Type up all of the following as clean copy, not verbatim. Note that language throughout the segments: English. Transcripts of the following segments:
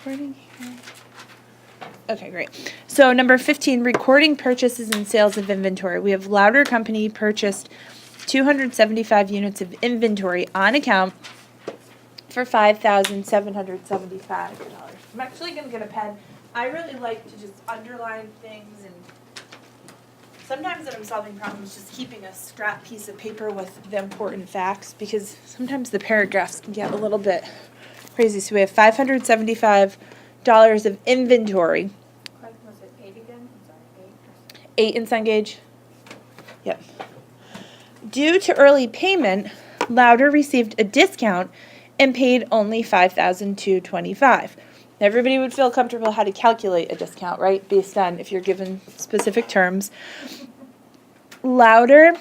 recording here. Okay, great. So number 15, recording purchases and sales of inventory. We have Louder Company purchased 275 units of inventory on account for $5,775. I'm actually going to get a pen. I really like to just underline things, and sometimes when I'm solving problems, just keeping a scrap piece of paper with the important facts, because sometimes the paragraphs can get a little bit crazy. So we have $575 of inventory. Was it 8 again? I'm sorry, 8 8 in Cengage. Yep. Due to early payment, Louder received a discount and paid only $5,225. Everybody would feel comfortable how to calculate a discount, right? Based on if you're given specific terms. Louder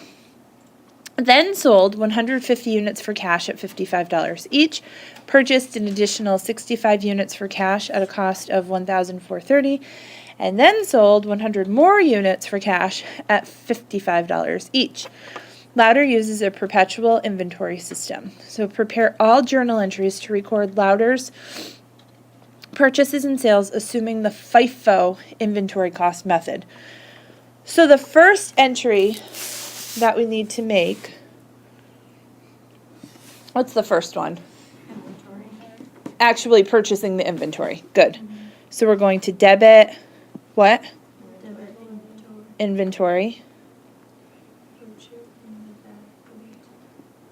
then sold 150 units for cash at $55 each, purchased an additional 65 units for cash at a cost of $1,430, and then sold 100 more units for cash at $55 each. Louder uses a perpetual inventory system. So prepare all journal entries to record Louder's purchases and sales assuming the FIFO inventory cost method. So the first entry that we need to make, what's the first one? Inventory. Actually purchasing the inventory. Good. So we're going to debit what? Debit Inventory.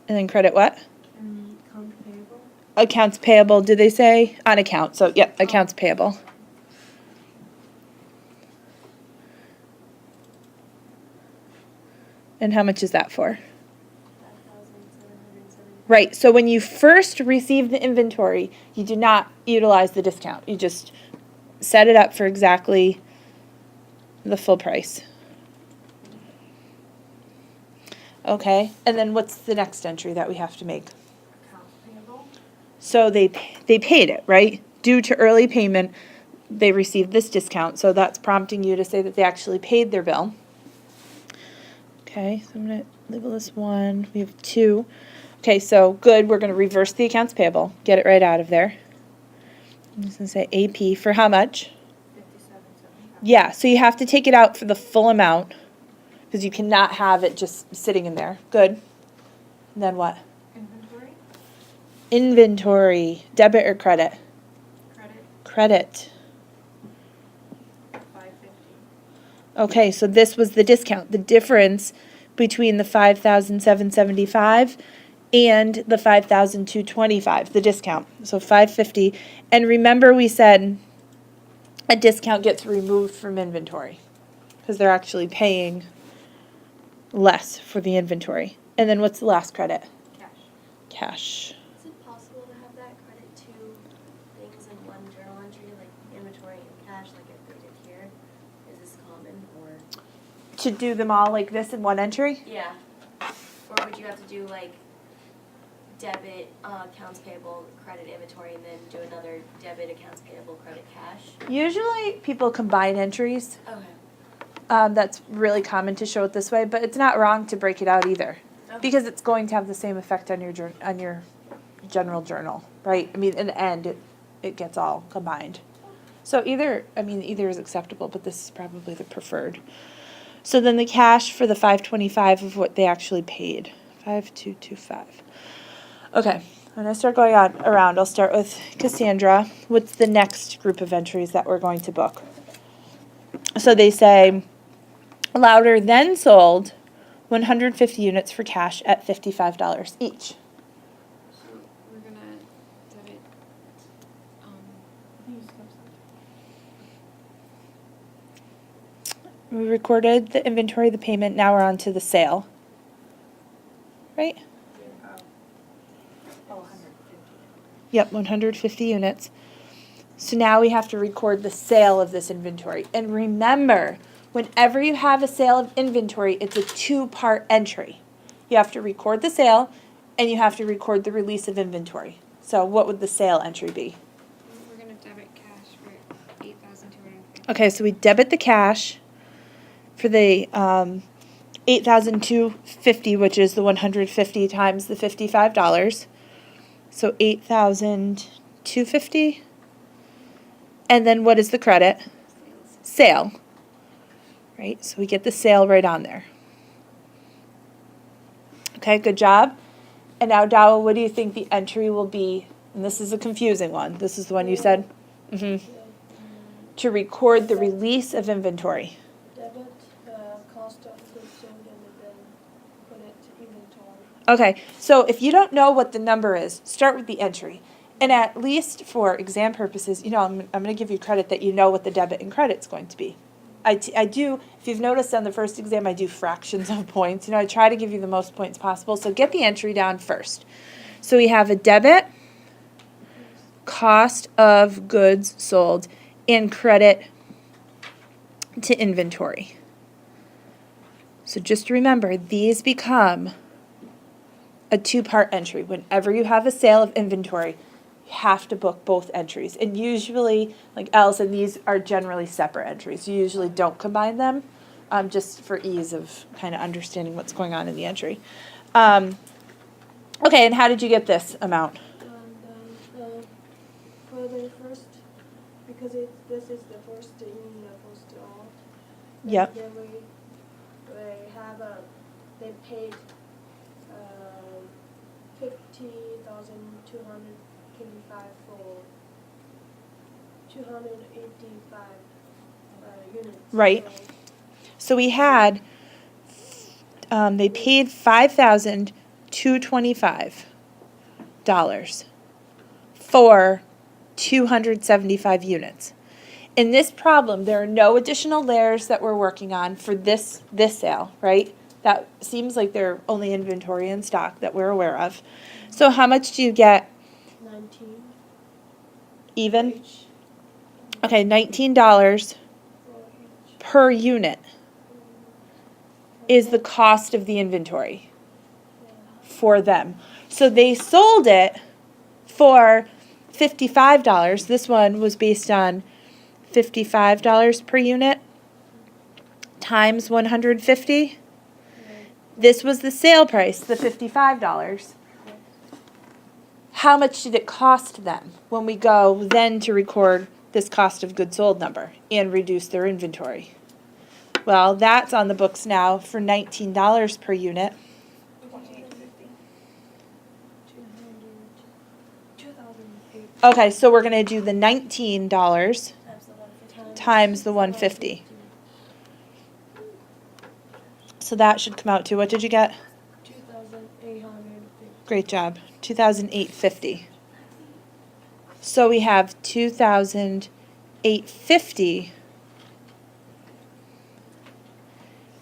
And then credit what? Account payable. Accounts payable, did they say? On account. So, yep, accounts payable. And how much is that for? Right, so when you first receive the inventory, you do not utilize the discount. You just set it up for exactly the full price. Okay, and then what's the next entry that we have to make? Account payable. So they paid it, right? Due to early payment, they received this discount. So that's prompting you to say that they actually paid their bill. Okay, so I'm going to label this 1. We have 2. Okay, so good. We're going to reverse the accounts payable. Get it right out of there. I'm just going to say AP for how much? $57.75. Yeah, so you have to take it out for the full amount because you cannot have it just sitting in there. Good. And then what? Inventory. Inventory. Debit or credit? Credit. Credit. $5.50. Okay, so this was the discount. The difference between the $5,775 and the $5,225, the discount. So $550. And remember we said a discount gets removed from inventory because they're actually paying less for the inventory. And then what's the last credit? Cash. Cash. Is it possible to have that credit two things in one journal entry, like inventory and cash, like if they did here? Is this common, or? To do them all like this in one entry? Yeah. Or would you have to do like debit, accounts payable, credit inventory, and then do another debit, accounts payable, credit cash? Usually people combine entries. Okay. That's really common to show it this way, but it's not wrong to break it out either. Okay. Because it's going to have the same effect on your general journal, right? I mean, in the end, it gets all combined. So either is acceptable, but this is probably the preferred. So then the cash for the $525 of what they actually paid, $5,225. Okay, when I start going on around, I'll start with Cassandra. What's the next group of entries that we're going to book? So they say, Louder then sold 150 units for cash at $55 each. So we're gonna debit, We recorded the inventory, the payment, now we're on to the sale. Right? Oh, 150. Yep, 150 units. So now we have to record the sale of this inventory. And remember, whenever you have a sale of inventory, it's a 2-part entry. You have to record the sale, and you have to record the release of inventory. So what would the sale entry be? we're gonna debit cash for $8,250. Okay, so we debit the cash for the $8,250, which is the 150 times the $55. So $8,250. And then what is the credit? Sale. Right, so we get the sale right on there. Okay, good job. And now, Dowell, what do you think the entry will be? And this is a confusing one. This is the one you said? To record the release of inventory. Debit, cost of goods sold and then put it to inventory. Okay, so if you don't know what the number is, start with the entry. And at least for exam purposes, I'm going to give you credit that you know what the debit and credit's going to be. I do, if you've noticed on the first exam, I do fractions of points. I try to give you the most points possible. So get the entry down first. So we have a debit, cost of goods sold, and credit to inventory. So just remember, these become a two-part entry. Whenever you have a sale of inventory, you have to book both entries. And usually, like Allison, these are generally separate entries. You usually don't combine them, just for ease of kind of understanding what's going on in the entry. Okay, and how did you get this amount? And for the first, because this is the first in, the first all. Yep. Then we have they paid 50,225 for 285 units. Right. So we had, they paid $5,225 for 275 units. In this problem, there are no additional layers that we're working on for this sale, right? That seems like they're only inventory in stock that we're aware of. So how much do you get 19 even? each Okay, $19 for each. per unit is the cost of the inventory for them. So they sold it for $55. This one was based on $55 per unit times 150. This was the sale price, the $55. How much did it cost them when we go then to record this cost of goods sold number and reduce their inventory? Well, that's on the books now for $19 per unit. 2,008 Okay, so we're going to do the $19 Times the 150. times the 150. So that should come out to, what did you get? 2,850. Great job. 2,850. So we have 2,850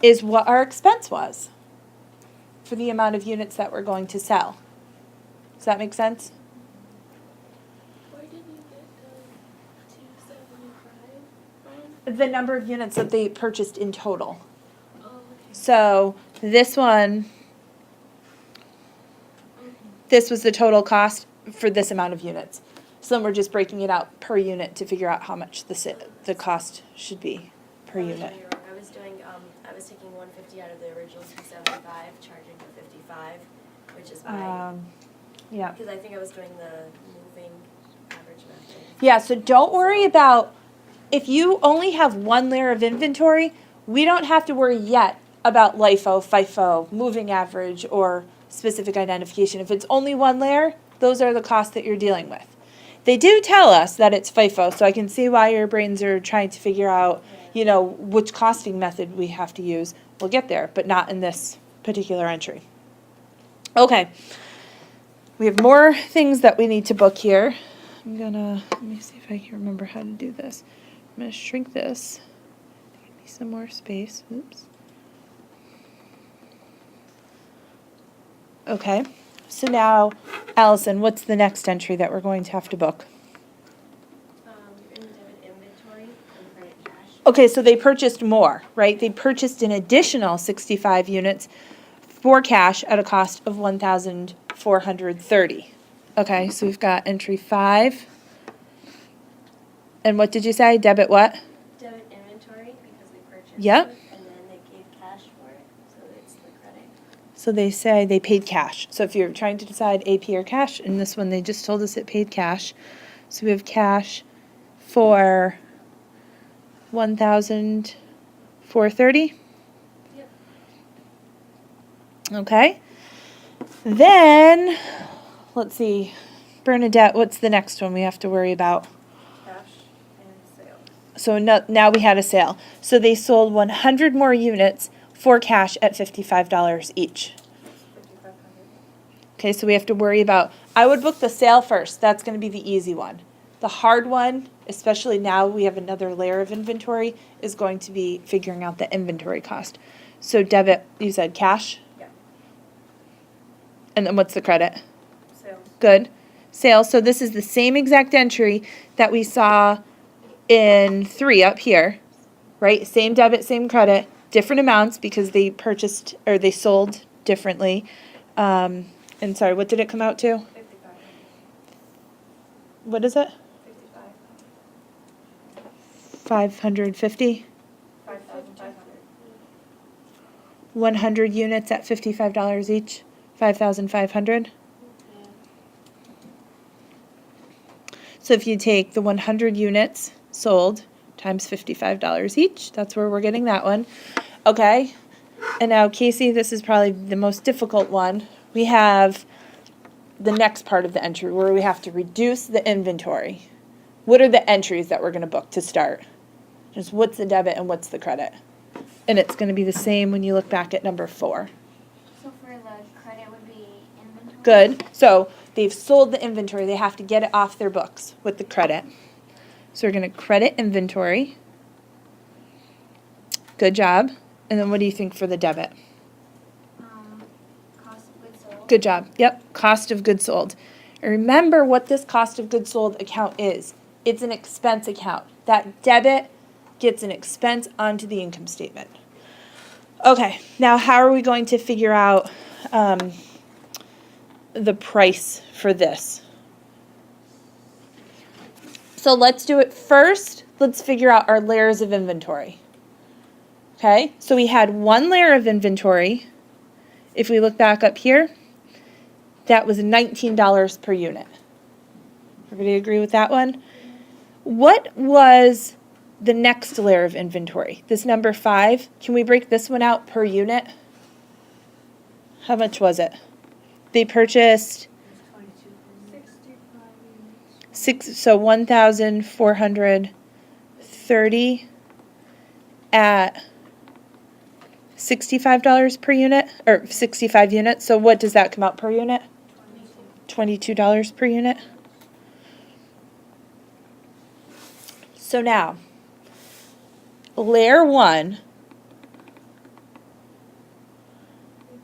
is what our expense was for the amount of units that we're going to sell. Does that make sense? Where did you get 275 from? The number of units that they purchased in total. Oh, okay. So this one, this was the total cost for this amount of units. So then we're just breaking it out per unit to figure out how much the cost should be per unit. I was taking 150 out of the original 275, charging for 55, which is why, Yeah. because I think I was doing the moving average method. Yeah, so don't worry about, if you only have one layer of inventory, we don't have to worry yet about LIFO, FIFO, moving average, or specific identification. If it's only one layer, those are the costs that you're dealing with. They do tell us that it's FIFO, so I can see why your brains are trying to figure out, which costing method we have to use. We'll get there, but not in this particular entry. Okay. We have more things that we need to book here. Let me see if I can remember how to do this. I'm going to shrink this. Give me some more space. Oops. Okay. So now, Allison, what's the next entry that we're going to have to book? You're in debit inventory and credit cash. Okay, so they purchased more, right? They purchased an additional 65 units for cash at a cost of $1,430. Okay, so we've got entry 5. And what did you say? Debit what? Debit inventory because they purchased Yep. it, and then they gave cash for it, so it's the credit. So they say they paid cash. So if you're trying to decide AP or cash, in this one they just told us it paid cash. So we have cash for 1,430. Yep. Okay. Then, let's see, Bernadette, what's the next one we have to worry about? Cash and sales. So now we had a sale. So they sold 100 more units for cash at $55 each. 5,500. Okay, so we have to worry about, I would book the sale first. That's going to be the easy one. The hard one, especially now we have another layer of inventory, is going to be figuring out the inventory cost. So debit, you said cash? Yeah. And then what's the credit? Sales. Good. Sales, so this is the same exact entry that we saw in 3 up here, right? Same debit, same credit, different amounts because they purchased, or they sold differently. And sorry, what did it come out to? 55. What is it? 55. 550? 5,500. 100 units at $55 each, 5,500. So if you take the 100 units sold times $55 each, that's where we're getting that one. Okay. And now, Casey, this is probably the most difficult one. We have the next part of the entry where we have to reduce the inventory. What are the entries that we're going to book to start? Just what's the debit and what's the credit? And it's going to be the same when you look back at number 4. So for the credit would be inventory? Good. So they've sold the inventory. They have to get it off their books with the credit. So we're going to credit inventory. Good job. And then what do you think for the debit? Cost of goods sold. Good job. Yep. Cost of goods sold. And remember what this cost of goods sold account is. It's an expense account. That debit gets an expense onto the income statement. Okay. Now how are we going to figure out the price for this? So let's do it first. Let's figure out our layers of inventory. Okay, so we had one layer of inventory. If we look back up here, that was $19 per unit. Everybody agree with that one? What was the next layer of inventory? This number 5, can we break this one out per unit? How much was it? They purchased 65 units. 1,430 at $65 per unit, or 65 units. So what does that come out per unit? $22 per unit. So now, layer 1.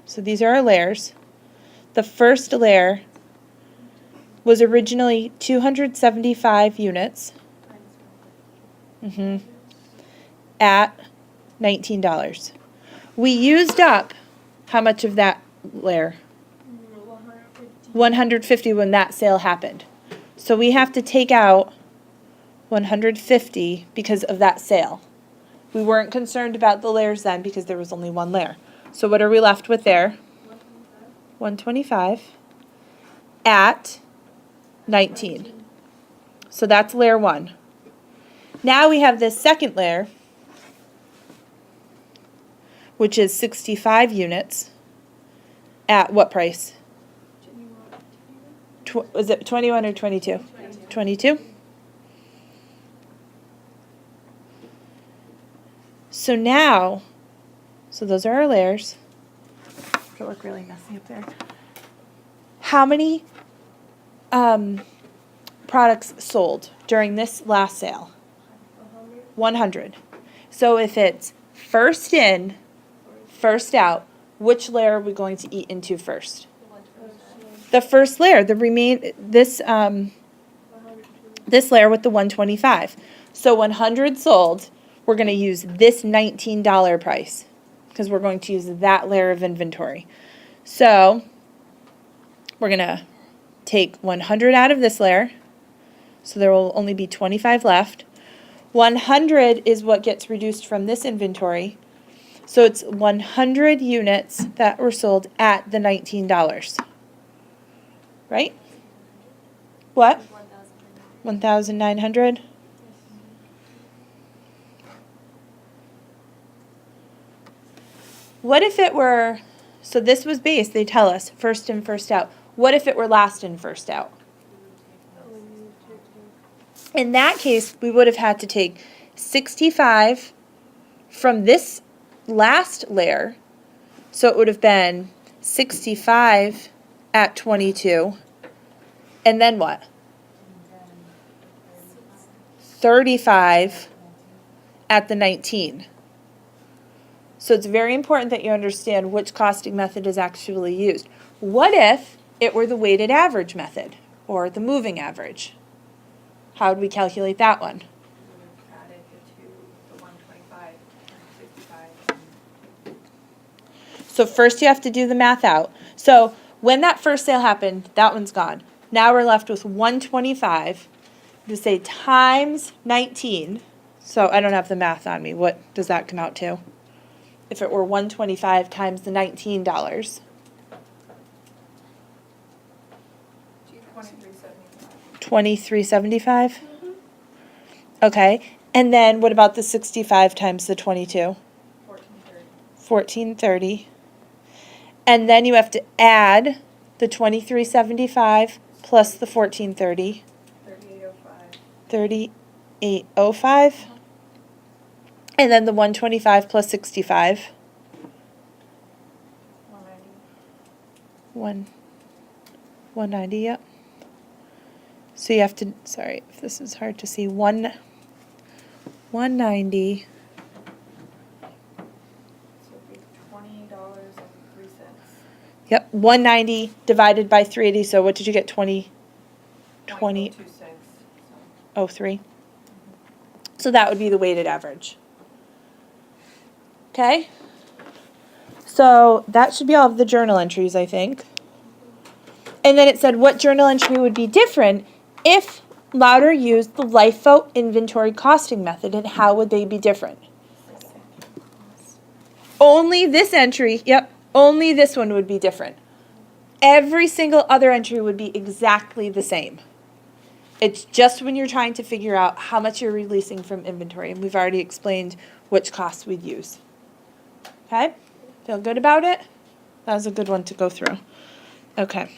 So these are our layers. The first layer was originally 275 units at $19. We used up how much of that layer? 150 when that sale happened. So we have to take out 150 because of that sale. We weren't concerned about the layers then because there was only one layer. So what are we left with there? 125 at 19. So that's layer 1. Now we have this second layer, which is 65 units at what price? Was it 21 or 22? 22. So now, so those are our layers. It'll look really messy up there. How many products sold during this last sale? 100. So if it's first in, first out, which layer are we going to eat into first? The first layer, this layer with the 125. So 100 sold, we're going to use this $19 price because we're going to use that layer of inventory. So we're going to take 100 out of this layer. So there will only be 25 left. 100 is what gets reduced from this inventory. So it's 100 units that were sold at the $19. Right? What? 1,900? What if it were, so this was base, they tell us, first in, first out. What if it were last in, first out? In that case, we would have had to take 65 from this last layer. So it would have been 65 at 22. And then what? 35 at the 19. So it's very important that you understand which costing method is actually used. What if it were the weighted average method or the moving average? How would we calculate that one? Added the two, the 125 and 65. So first you have to do the math out. So when that first sale happened, that one's gone. Now we're left with 125 to say times 19. So I don't have the math on me. What does that come out to? If it were 125 times the $19. 2375. $23.75? Okay. And then what about the 65 times the 22? 1430. $14.30. And then you have to add the $23.75 plus the $14.30. 3805. $38.05. And then the 125 plus 65. 190. 190, yep. So you have to, sorry if this is hard to see, 190. So it'd be $20.03. Yep, 190 divided by 380, so what did you get, 20? 20.26. 03. So that would be the weighted average. Okay? So that should be all of the journal entries, I think. And then it said what journal entry would be different if Louder used the LIFO inventory costing method, and how would they be different? Only this entry, yep, only this one would be different. Every single other entry would be exactly the same. It's just when you're trying to figure out how much you're releasing from inventory, and we've already explained which costs we'd use. Okay? Feel good about it? That was a good one to go through. Okay.